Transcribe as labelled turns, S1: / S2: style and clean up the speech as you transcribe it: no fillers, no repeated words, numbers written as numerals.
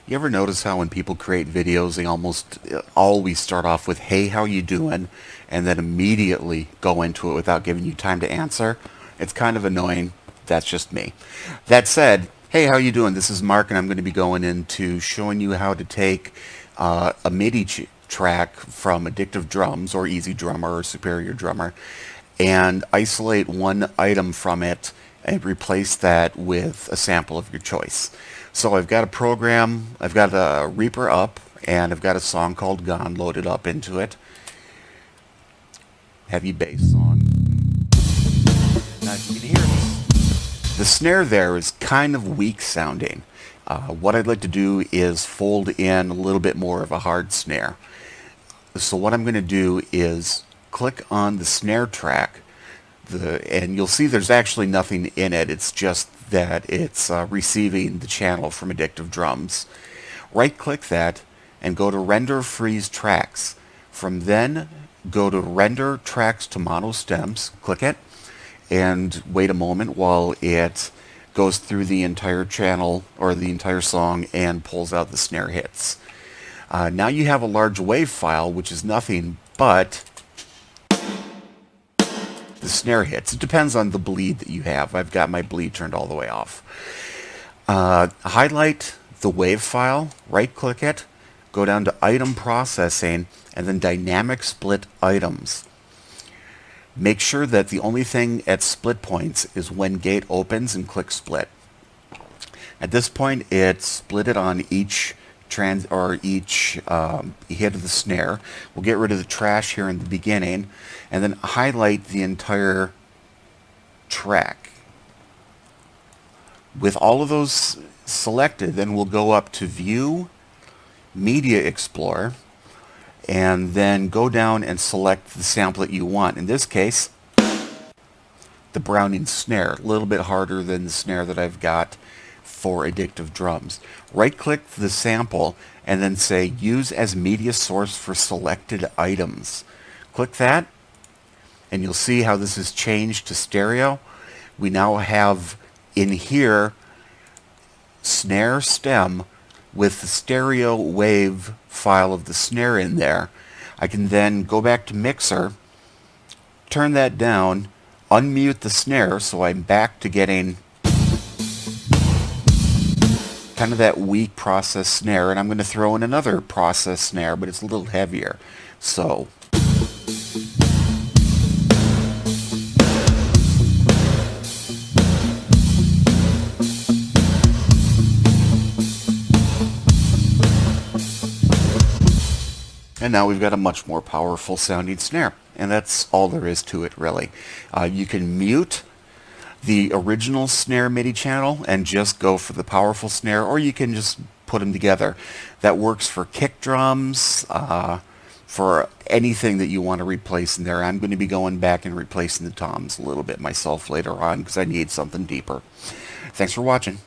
S1: You ever notice how when people create videos, they almost always start off with, "Hey, how you doing?" and then immediately go into it without giving you time to answer? It's kind of annoying. That's just me. That said, hey, how you doing? This is Mark, and I'm going to be going into showing you how to take a MIDI track from Addictive Drums or Easy Drummer or Superior Drummer and isolate one item from it and replace that with a sample of your choice. So I've got a program, I've got a REAPER up, and I've got a song called Gone loaded up into it. Heavy bass song. Now you can hear the snare there is kind of weak sounding. What I'd like to do is fold in a little bit more of a hard snare. So what I'm going to do is click on the snare track, and you'll see there's actually nothing in it. It's just that it's receiving the channel from Addictive Drums. Right-click that and go to Render Freeze Tracks. From then, go to Render Tracks to Mono Stems. Click it and wait a moment while it goes through the entire channel or the entire song and pulls out the snare hits. Now you have a large wave file, which is nothing but the snare hits. It depends on the bleed that you have. I've got my bleed turned all the way off. Highlight the wave file, right-click it, go down to Item Processing, and then Dynamic Split Items. Make sure that the only thing at split points is when gate opens and click split. At this point, it split it on each hit of the snare. We'll get rid of the trash here in the beginning, and then highlight the entire track. With all of those selected, then we'll go up to View, Media Explorer, and then go down and select the sample that you want. In this case, the Browning snare, a little bit harder than the snare that I've got for Addictive Drums. Right-click the sample and then say Use as Media Source for Selected Items. Click that, and you'll see how this has changed to stereo. We now have in here snare stem with the stereo wave file of the snare in there. I can then go back to Mixer, turn that down, unmute the snare, so I'm back to getting kind of that weak process snare, and I'm going to throw in another process snare, but it's a little heavier. So and now we've got a much more powerful sounding snare. And that's all there is to it, really. You can mute the original snare MIDI channel and just go for the powerful snare, or you can just put them together. That works for kick drums, for anything that you want to replace in there. I'm going to be going back and replacing the toms a little bit myself later on because I need something deeper. Thanks for watching.